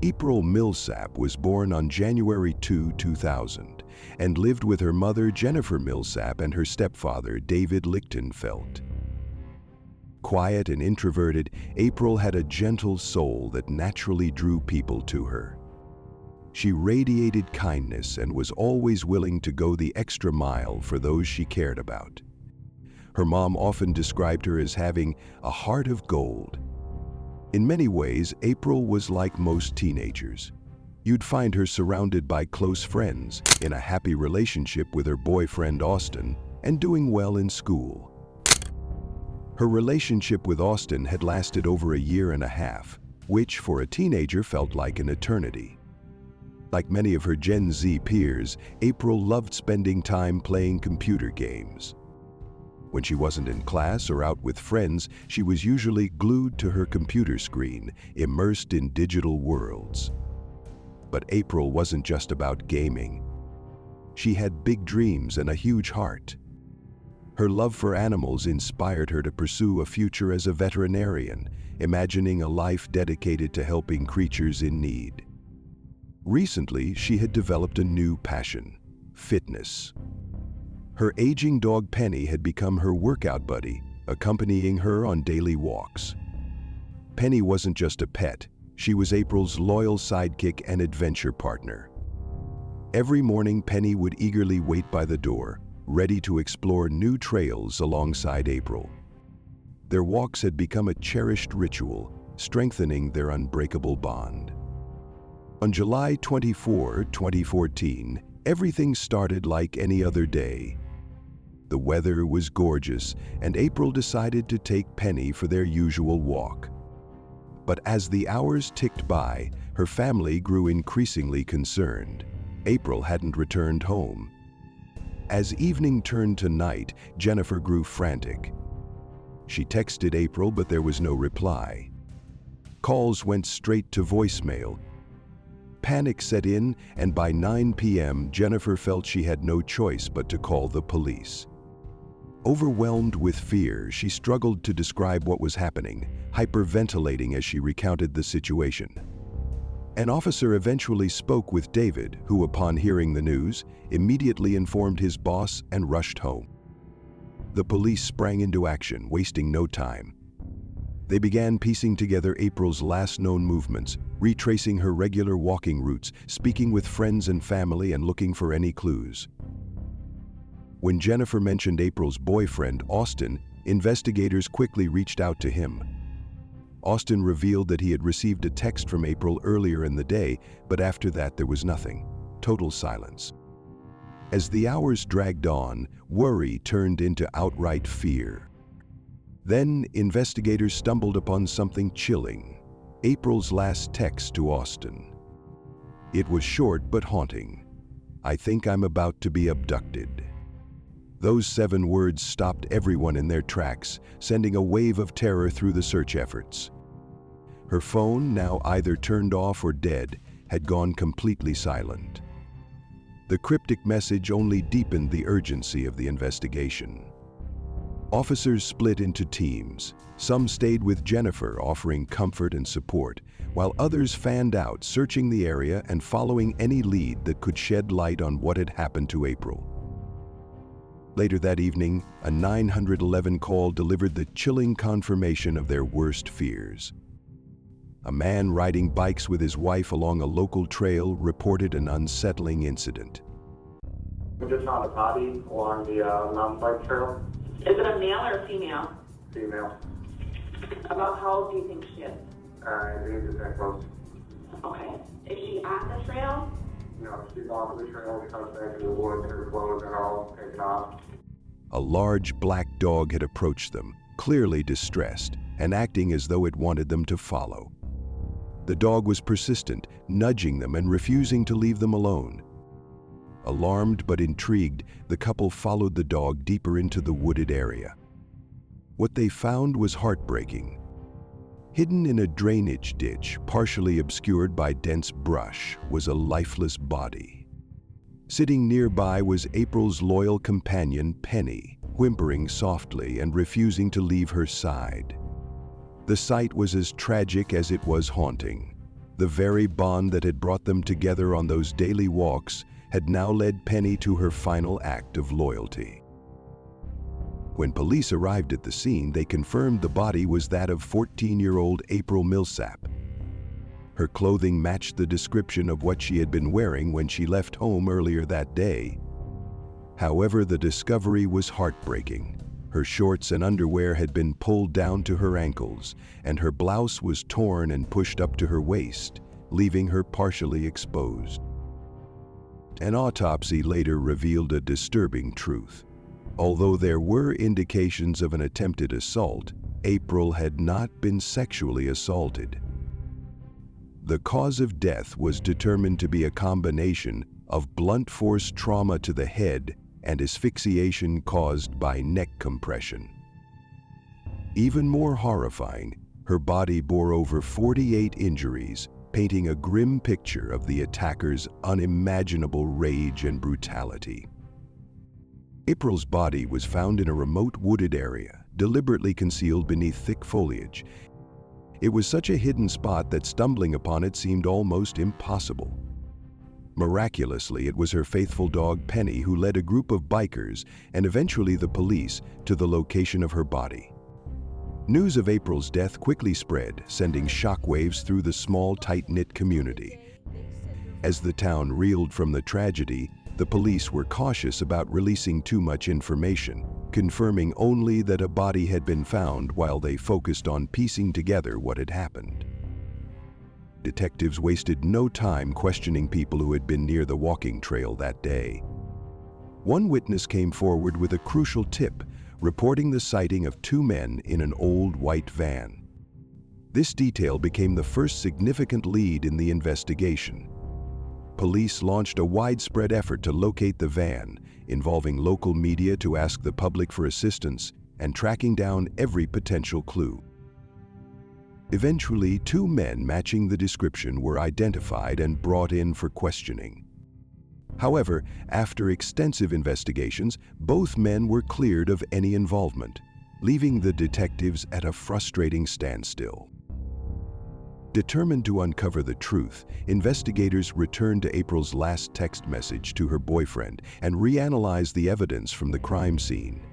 April Milsap was born on January 2, 2000, and lived with her mother Jennifer Milsap and her stepfather David Lichtenfeld. Quiet and introverted, April had a gentle soul that naturally drew people to her. She radiated kindness and was always willing to go the extra mile for those she cared about. Her mom often described her as having a heart of gold. In many ways, April was like most teenagers. You'd find her surrounded by close friends, in a happy relationship with her boyfriend Austin, and doing well in school. Her relationship with Austin had lasted over a year and a half, which for a teenager felt like an eternity. Like many of her Gen Z peers, April loved spending time playing computer games. When she wasn't in class or out with friends, she was usually glued to her computer screen, immersed in digital worlds. But April wasn't just about gaming. She had big dreams and a huge heart. Her love for animals inspired her to pursue a future as a veterinarian, imagining a life dedicated to helping creatures in need. Recently, she had developed a new passion: fitness. Her aging dog Penny had become her workout buddy, accompanying her on daily walks. Penny wasn't just a pet, she was April's loyal sidekick and adventure partner. Every morning, Penny would eagerly wait by the door, ready to explore new trails alongside April. Their walks had become a cherished ritual, strengthening their unbreakable bond. On July 24, 2014, everything started like any other day. The weather was gorgeous, and April decided to take Penny for their usual walk. But as the hours ticked by, her family grew increasingly concerned. April hadn't returned home. As evening turned to night, Jennifer grew frantic. She texted April, but there was no reply. Calls went straight to voicemail. Panic set in, and by 9 p.m., Jennifer felt she had no choice but to call the police. Overwhelmed with fear, she struggled to describe what was happening, hyperventilating as she recounted the situation. An officer eventually spoke with David, who, upon hearing the news, immediately informed his boss and rushed home. The police sprang into action, wasting no time. They began piecing together April's last known movements, retracing her regular walking routes, speaking with friends and family, and looking for any clues. When Jennifer mentioned April's boyfriend, Austin, investigators quickly reached out to him. Austin revealed that he had received a text from April earlier in the day, but after that there was nothing. Total silence. As the hours dragged on, worry turned into outright fear. Then, investigators stumbled upon something chilling: April's last text to Austin. It was short but haunting. "I think I'm about to be abducted." Those 7 words stopped everyone in their tracks, sending a wave of terror through the search efforts. Her phone, now either turned off or dead, had gone completely silent. The cryptic message only deepened the urgency of the investigation. Officers split into teams. Some stayed with Jennifer, offering comfort and support, while others fanned out, searching the area and following any lead that could shed light on what had happened to April. Later that evening, a 911 call delivered the chilling confirmation of their worst fears. A man riding bikes with his wife along a local trail reported an unsettling incident. We just found a body along the mountain bike trail. Is it a male or a female? Female. About how old do you think she is? I think it's that close. Okay. Is she on the trail? No, she's off the trail. She comes back to the woods, her clothes are all taken off. A large black dog had approached them, clearly distressed, and acting as though it wanted them to follow. The dog was persistent, nudging them and refusing to leave them alone. Alarmed but intrigued, the couple followed the dog deeper into the wooded area. What they found was heartbreaking. Hidden in a drainage ditch, partially obscured by dense brush, was a lifeless body. Sitting nearby was April's loyal companion, Penny, whimpering softly and refusing to leave her side. The sight was as tragic as it was haunting. The very bond that had brought them together on those daily walks had now led Penny to her final act of loyalty. When police arrived at the scene, they confirmed the body was that of 14-year-old Aprill Milsap. Her clothing matched the description of what she had been wearing when she left home earlier that day. However, the discovery was heartbreaking. Her shorts and underwear had been pulled down to her ankles, and her blouse was torn and pushed up to her waist, leaving her partially exposed. An autopsy later revealed a disturbing truth. Although there were indications of an attempted assault, Aprill had not been sexually assaulted. The cause of death was determined to be a combination of blunt force trauma to the head and asphyxiation caused by neck compression. Even more horrifying, her body bore over 48 injuries, painting a grim picture of the attacker's unimaginable rage and brutality. Aprill's body was found in a remote wooded area, deliberately concealed beneath thick foliage. It was such a hidden spot that stumbling upon it seemed almost impossible. Miraculously, it was her faithful dog Penny who led a group of bikers and eventually the police to the location of her body. News of Aprill's death quickly spread, sending shockwaves through the small, tight-knit community. As the town reeled from the tragedy, the police were cautious about releasing too much information, confirming only that a body had been found while they focused on piecing together what had happened. Detectives wasted no time questioning people who had been near the walking trail that day. One witness came forward with a crucial tip, reporting the sighting of two men in an old white van. This detail became the first significant lead in the investigation. Police launched a widespread effort to locate the van, involving local media to ask the public for assistance and tracking down every potential clue. Eventually, two men matching the description were identified and brought in for questioning. However, after extensive investigations, both men were cleared of any involvement, leaving the detectives at a frustrating standstill. Determined to uncover the truth, investigators returned to Aprill's last text message to her boyfriend and reanalyzed the evidence from the crime scene.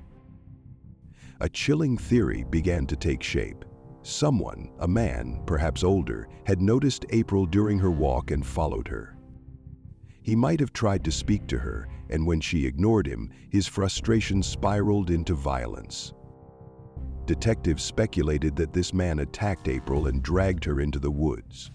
A chilling theory began to take shape. Someone, a man, perhaps older, had noticed Aprill during her walk and followed her. He might have tried to speak to her, and when she ignored him, his frustration spiraled into violence. Detectives speculated that this man attacked Aprill and dragged her into the woods.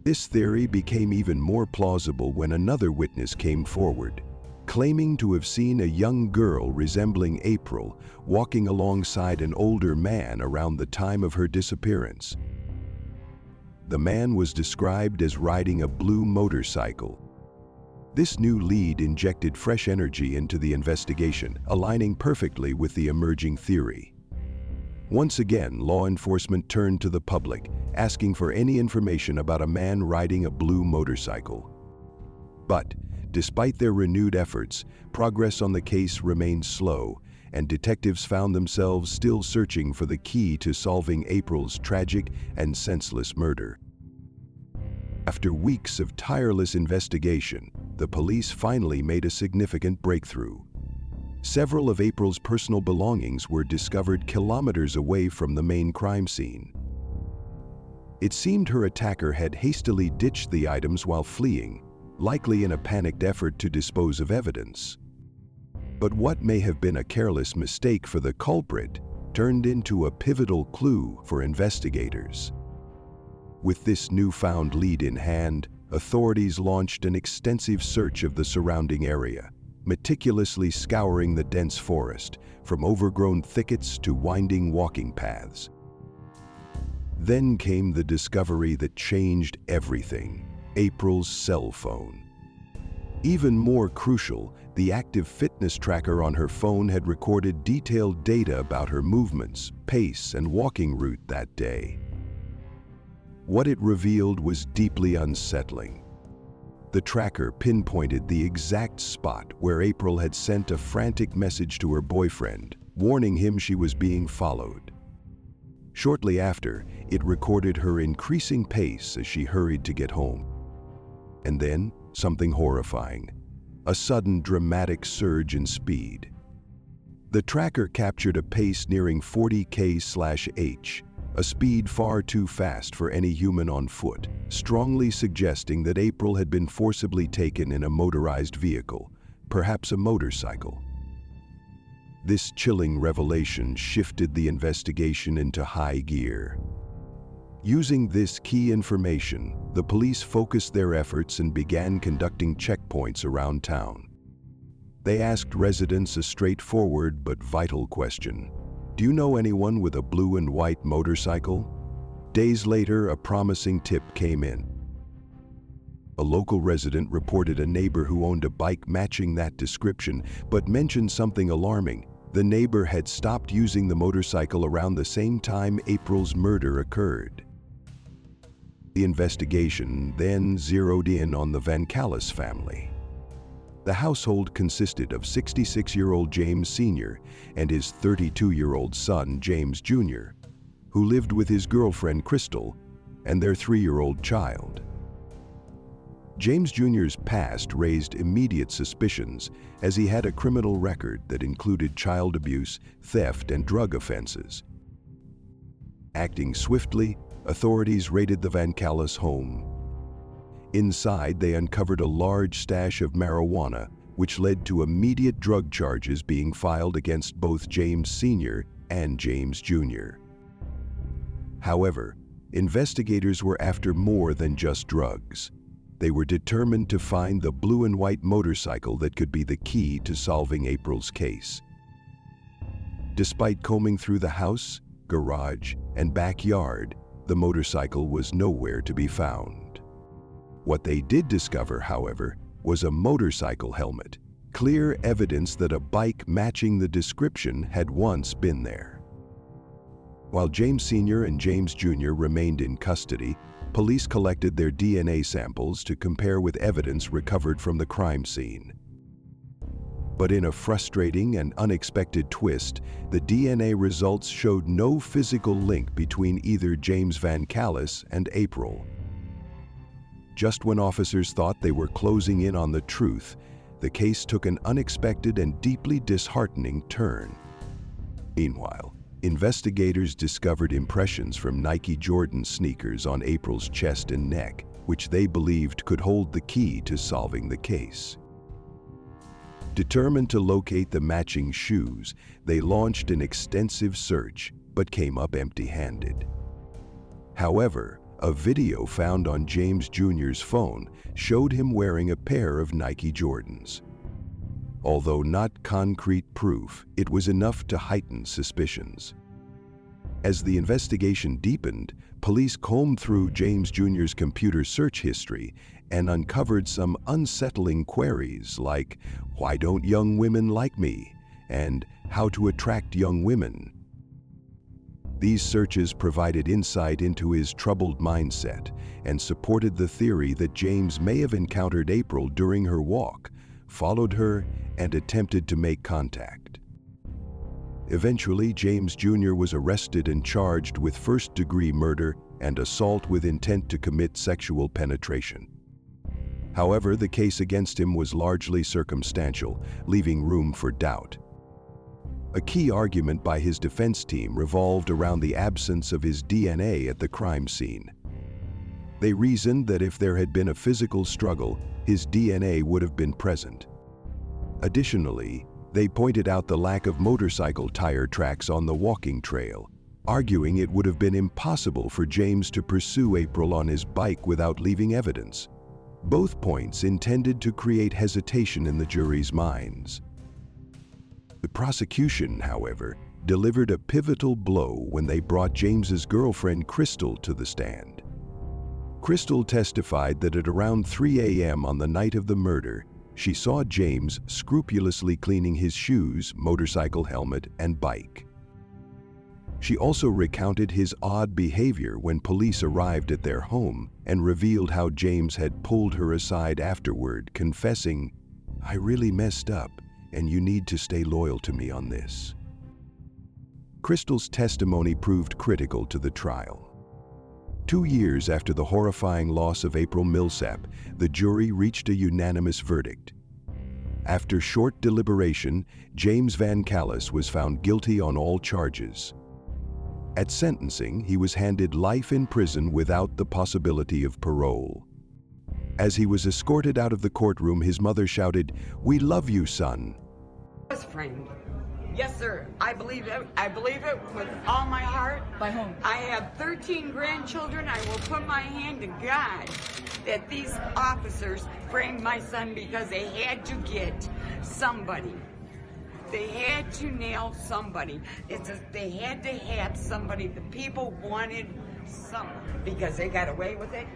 This theory became even more plausible when another witness came forward, claiming to have seen a young girl resembling Aprill walking alongside an older man around the time of her disappearance. The man was described as riding a blue motorcycle. This new lead injected fresh energy into the investigation, aligning perfectly with the emerging theory. Once again, law enforcement turned to the public, asking for any information about a man riding a blue motorcycle. But, despite their renewed efforts, progress on the case remained slow, and detectives found themselves still searching for the key to solving Aprill's tragic and senseless murder. After weeks of tireless investigation, the police finally made a significant breakthrough. Several of Aprill's personal belongings were discovered kilometers away from the main crime scene. It seemed her attacker had hastily ditched the items while fleeing, likely in a panicked effort to dispose of evidence. But what may have been a careless mistake for the culprit turned into a pivotal clue for investigators. With this newfound lead in hand, authorities launched an extensive search of the surrounding area, meticulously scouring the dense forest, from overgrown thickets to winding walking paths. Then came the discovery that changed everything: Aprill's cell phone. Even more crucial, the active fitness tracker on her phone had recorded detailed data about her movements, pace, and walking route that day. What it revealed was deeply unsettling. The tracker pinpointed the exact spot where Aprill had sent a frantic message to her boyfriend, warning him she was being followed. Shortly after, it recorded her increasing pace as she hurried to get home. And then, something horrifying. A sudden, dramatic surge in speed. The tracker captured a pace nearing 40 km/h, a speed far too fast for any human on foot, strongly suggesting that April had been forcibly taken in a motorized vehicle, perhaps a motorcycle. This chilling revelation shifted the investigation into high gear. Using this key information, the police focused their efforts and began conducting checkpoints around town. They asked residents a straightforward but vital question. Do you know anyone with a blue and white motorcycle? Days later, a promising tip came in. A local resident reported a neighbor who owned a bike matching that description, but mentioned something alarming. The neighbor had stopped using the motorcycle around the same time April's murder occurred. The investigation then zeroed in on the Vancalis family. The household consisted of 66-year-old James Sr. and his 32-year-old son, James Jr., who lived with his girlfriend, Crystal, and their 3-year-old child. James Jr.'s past raised immediate suspicions, as he had a criminal record that included child abuse, theft, and drug offenses. Acting swiftly, authorities raided the Vancalis home. Inside, they uncovered a large stash of marijuana, which led to immediate drug charges being filed against both James Sr. and James Jr. However, investigators were after more than just drugs. They were determined to find the blue and white motorcycle that could be the key to solving April's case. Despite combing through the house, garage, and backyard, the motorcycle was nowhere to be found. What they did discover, however, was a motorcycle helmet, clear evidence that a bike matching the description had once been there. While James Sr. and James Jr. remained in custody, police collected their DNA samples to compare with evidence recovered from the crime scene. But in a frustrating and unexpected twist, the DNA results showed no physical link between either James Vancalis and April. Just when officers thought they were closing in on the truth, the case took an unexpected and deeply disheartening turn. Meanwhile, investigators discovered impressions from Nike Jordan sneakers on April's chest and neck, which they believed could hold the key to solving the case. Determined to locate the matching shoes, they launched an extensive search, but came up empty-handed. However, a video found on James Jr.'s phone showed him wearing a pair of Nike Jordans. Although not concrete proof, it was enough to heighten suspicions. As the investigation deepened, police combed through James Jr.'s computer search history and uncovered some unsettling queries like, "Why don't young women like me?" and "How to attract young women." These searches provided insight into his troubled mindset and supported the theory that James may have encountered April during her walk, followed her, and attempted to make contact. Eventually, James Jr. was arrested and charged with first-degree murder and assault with intent to commit sexual penetration. However, the case against him was largely circumstantial, leaving room for doubt. A key argument by his defense team revolved around the absence of his DNA at the crime scene. They reasoned that if there had been a physical struggle, his DNA would have been present. Additionally, they pointed out the lack of motorcycle tire tracks on the walking trail, arguing it would have been impossible for James to pursue April on his bike without leaving evidence. Both points intended to create hesitation in the jury's minds. The prosecution, however, delivered a pivotal blow when they brought James's girlfriend Crystal to the stand. Crystal testified that at around 3 a.m. on the night of the murder, she saw James scrupulously cleaning his shoes, motorcycle helmet, and bike. She also recounted his odd behavior when police arrived at their home and revealed how James had pulled her aside afterward, confessing, "I really messed up, and you need to stay loyal to me on this." Crystal's testimony proved critical to the trial. 2 years after the horrifying loss of April Milsap, the jury reached a unanimous verdict. After short deliberation, James Van Callis was found guilty on all charges. At sentencing, he was handed life in prison without the possibility of parole. As he was escorted out of the courtroom, his mother shouted, "We love you, son." Was framed. Yes, sir. I believe it. I believe it with all my heart. By whom? I have 13 grandchildren. I will put my hand to God that these officers framed my son because they had to get somebody. They had to nail somebody. They had to have somebody. The people wanted something because they got away with it.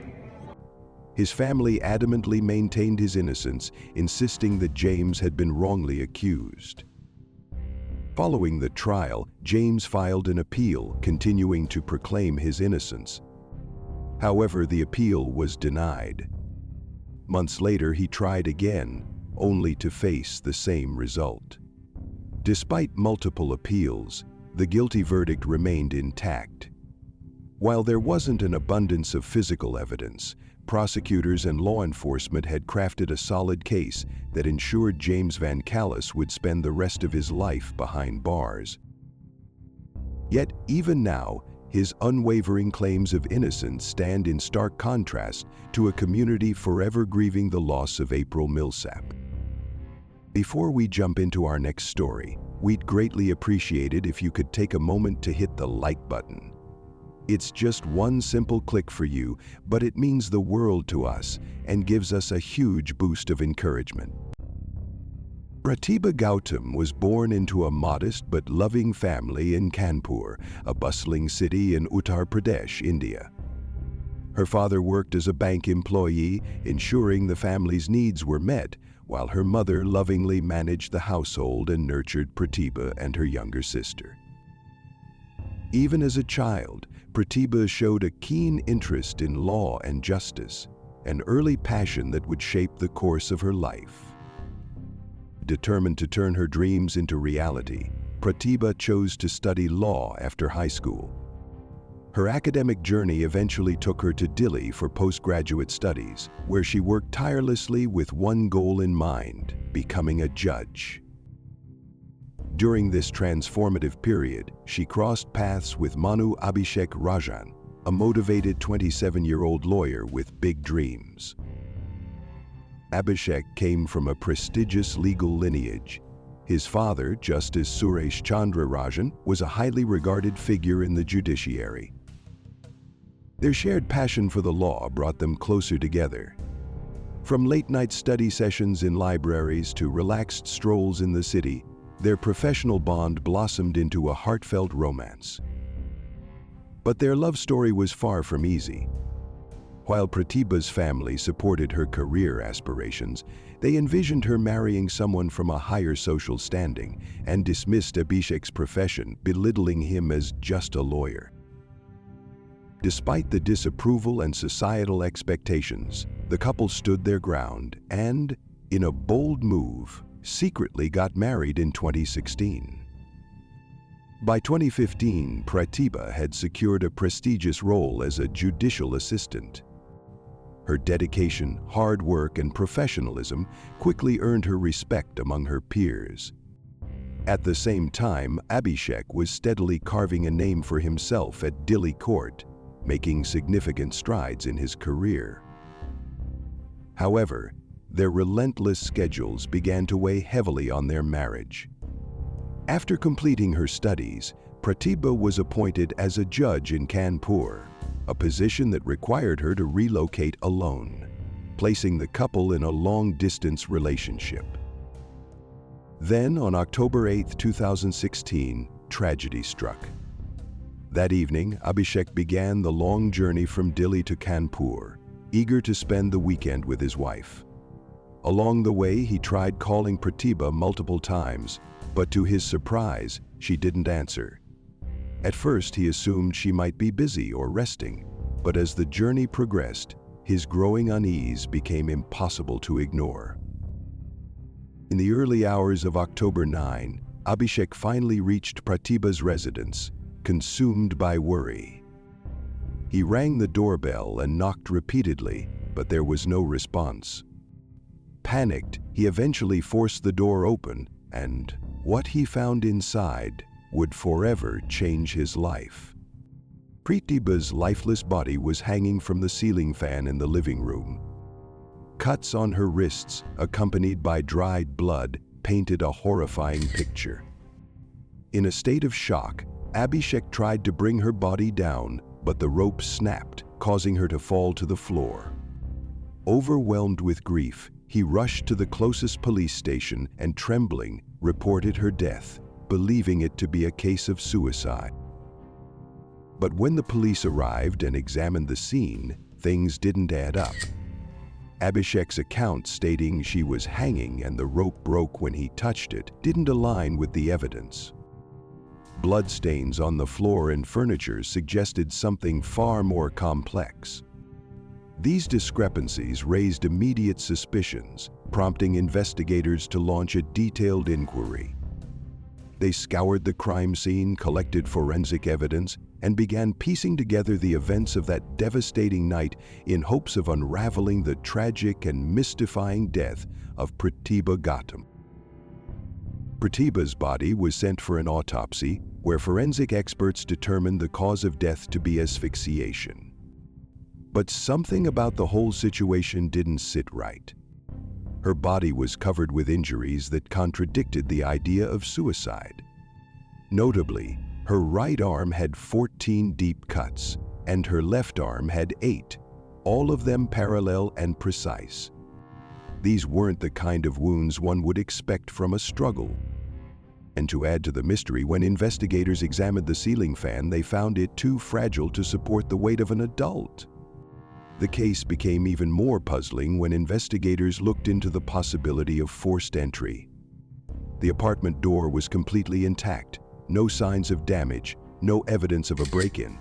His family adamantly maintained his innocence, insisting that James had been wrongly accused. Following the trial, James filed an appeal, continuing to proclaim his innocence. However, the appeal was denied. Months later, he tried again, only to face the same result. Despite multiple appeals, the guilty verdict remained intact. While there wasn't an abundance of physical evidence, prosecutors and law enforcement had crafted a solid case that ensured James Van Callis would spend the rest of his life behind bars. Yet, even now, his unwavering claims of innocence stand in stark contrast to a community forever grieving the loss of April Milsap. Before we jump into our next story, we'd greatly appreciate it if you could take a moment to hit the like button. It's just one simple click for you, but it means the world to us and gives us a huge boost of encouragement. Pratibha Gautam was born into a modest but loving family in Kanpur, a bustling city in Uttar Pradesh, India. Her father worked as a bank employee, ensuring the family's needs were met, while her mother lovingly managed the household and nurtured Pratibha and her younger sister. Even as a child, Pratibha showed a keen interest in law and justice, an early passion that would shape the course of her life. Determined to turn her dreams into reality, Pratibha chose to study law after high school. Her academic journey eventually took her to Delhi for postgraduate studies, where she worked tirelessly with one goal in mind: becoming a judge. During this transformative period, she crossed paths with Manu Abhishek Rajan, a motivated 27-year-old lawyer with big dreams. Abhishek came from a prestigious legal lineage. His father, Justice Suresh Chandra Rajan, was a highly regarded figure in the judiciary. Their shared passion for the law brought them closer together. From late-night study sessions in libraries to relaxed strolls in the city, their professional bond blossomed into a heartfelt romance. But their love story was far from easy. While Pratibha's family supported her career aspirations, they envisioned her marrying someone from a higher social standing and dismissed Abhishek's profession, belittling him as just a lawyer. Despite the disapproval and societal expectations, the couple stood their ground and, in a bold move, secretly got married in 2016. By 2015, Pratibha had secured a prestigious role as a judicial assistant. Her dedication, hard work, and professionalism quickly earned her respect among her peers. At the same time, Abhishek was steadily carving a name for himself at Delhi court, making significant strides in his career. However, their relentless schedules began to weigh heavily on their marriage. After completing her studies, Pratibha was appointed as a judge in Kanpur, a position that required her to relocate alone, placing the couple in a long-distance relationship. Then, on October 8, 2016, tragedy struck. That evening, Abhishek began the long journey from Delhi to Kanpur, eager to spend the weekend with his wife. Along the way, he tried calling Pratibha multiple times, but to his surprise, she didn't answer. At first, he assumed she might be busy or resting, but as the journey progressed, his growing unease became impossible to ignore. In the early hours of October 9, Abhishek finally reached Pratibha's residence, consumed by worry. He rang the doorbell and knocked repeatedly, but there was no response. Panicked, he eventually forced the door open, and what he found inside would forever change his life. Pratibha's lifeless body was hanging from the ceiling fan in the living room. Cuts on her wrists, accompanied by dried blood, painted a horrifying picture. In a state of shock, Abhishek tried to bring her body down, but the rope snapped, causing her to fall to the floor. Overwhelmed with grief, he rushed to the closest police station and, trembling, reported her death, believing it to be a case of suicide. But when the police arrived and examined the scene, things didn't add up. Abhishek's account stating she was hanging and the rope broke when he touched it didn't align with the evidence. Bloodstains on the floor and furniture suggested something far more complex. These discrepancies raised immediate suspicions, prompting investigators to launch a detailed inquiry. They scoured the crime scene, collected forensic evidence, and began piecing together the events of that devastating night in hopes of unraveling the tragic and mystifying death of Pratibha Gautam. Pratibha's body was sent for an autopsy, where forensic experts determined the cause of death to be asphyxiation. But something about the whole situation didn't sit right. Her body was covered with injuries that contradicted the idea of suicide. Notably, her right arm had 14 deep cuts, and her left arm had 8, all of them parallel and precise. These weren't the kind of wounds one would expect from a struggle. And to add to the mystery, when investigators examined the ceiling fan, they found it too fragile to support the weight of an adult. The case became even more puzzling when investigators looked into the possibility of forced entry. The apartment door was completely intact, no signs of damage, no evidence of a break-in.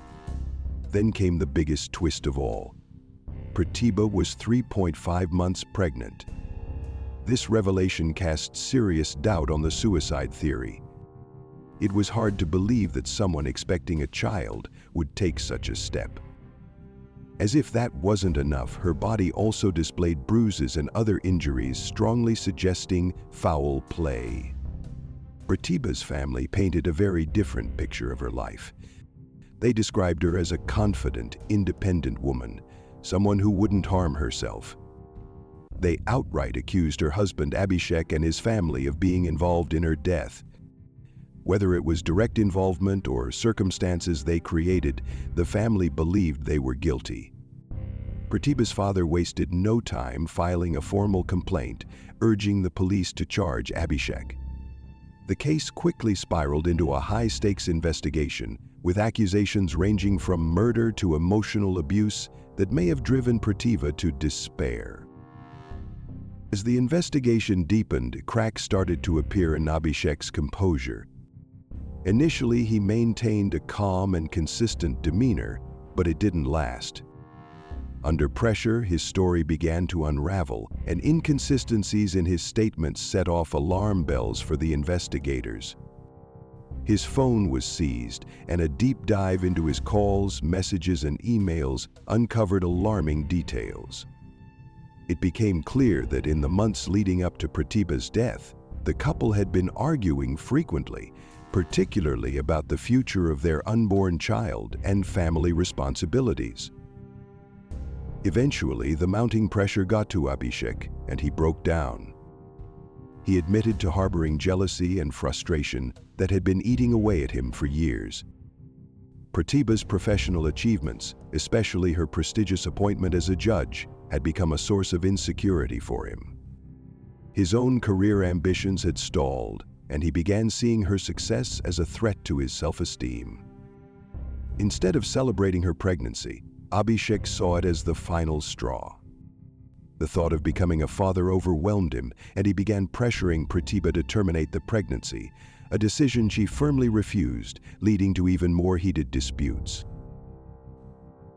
Then came the biggest twist of all. Pratibha was 3.5 months pregnant. This revelation cast serious doubt on the suicide theory. It was hard to believe that someone expecting a child would take such a step. As if that wasn't enough, her body also displayed bruises and other injuries, strongly suggesting foul play. Pratibha's family painted a very different picture of her life. They described her as a confident, independent woman, someone who wouldn't harm herself. They outright accused her husband Abhishek and his family of being involved in her death. Whether it was direct involvement or circumstances they created, the family believed they were guilty. Pratibha's father wasted no time filing a formal complaint, urging the police to charge Abhishek. The case quickly spiraled into a high-stakes investigation, with accusations ranging from murder to emotional abuse that may have driven Pratibha to despair. As the investigation deepened, cracks started to appear in Abhishek's composure. Initially, he maintained a calm and consistent demeanor, but it didn't last. Under pressure, his story began to unravel, and inconsistencies in his statements set off alarm bells for the investigators. His phone was seized, and a deep dive into his calls, messages, and emails uncovered alarming details. It became clear that in the months leading up to Pratibha's death, the couple had been arguing frequently, particularly about the future of their unborn child and family responsibilities. Eventually, the mounting pressure got to Abhishek, and he broke down. He admitted to harboring jealousy and frustration that had been eating away at him for years. Pratibha's professional achievements, especially her prestigious appointment as a judge, had become a source of insecurity for him. His own career ambitions had stalled, and he began seeing her success as a threat to his self-esteem. Instead of celebrating her pregnancy, Abhishek saw it as the final straw. The thought of becoming a father overwhelmed him, and he began pressuring Pratibha to terminate the pregnancy, a decision she firmly refused, leading to even more heated disputes.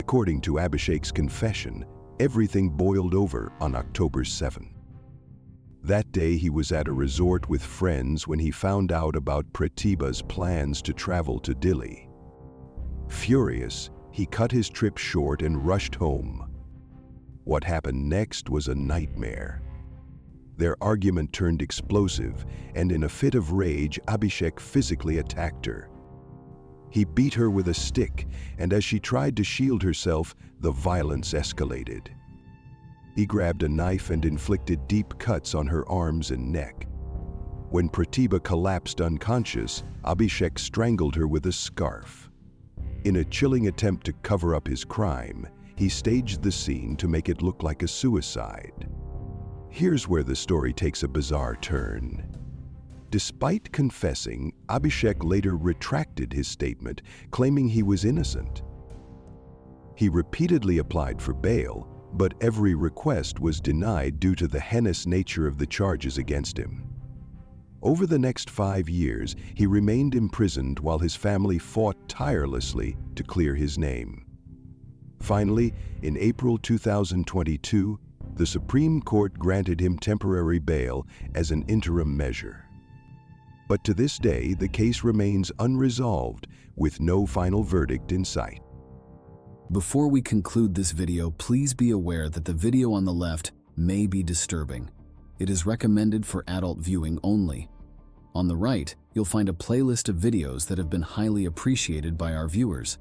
According to Abhishek's confession, everything boiled over on October 7. That day he was at a resort with friends when he found out about Pratibha's plans to travel to Delhi. Furious, he cut his trip short and rushed home. What happened next was a nightmare. Their argument turned explosive, and in a fit of rage, Abhishek physically attacked her. He beat her with a stick, and as she tried to shield herself, the violence escalated. He grabbed a knife and inflicted deep cuts on her arms and neck. When Pratibha collapsed unconscious, Abhishek strangled her with a scarf. In a chilling attempt to cover up his crime, he staged the scene to make it look like a suicide. Here's where the story takes a bizarre turn. Despite confessing, Abhishek later retracted his statement, claiming he was innocent. He repeatedly applied for bail, but every request was denied due to the heinous nature of the charges against him. Over the next 5 years, he remained imprisoned while his family fought tirelessly to clear his name. Finally, in April 2022, the Supreme Court granted him temporary bail as an interim measure. But to this day, the case remains unresolved, with no final verdict in sight. Before we conclude this video, please be aware that the video on the left may be disturbing. It is recommended for adult viewing only. On the right, you'll find a playlist of videos that have been highly appreciated by our viewers.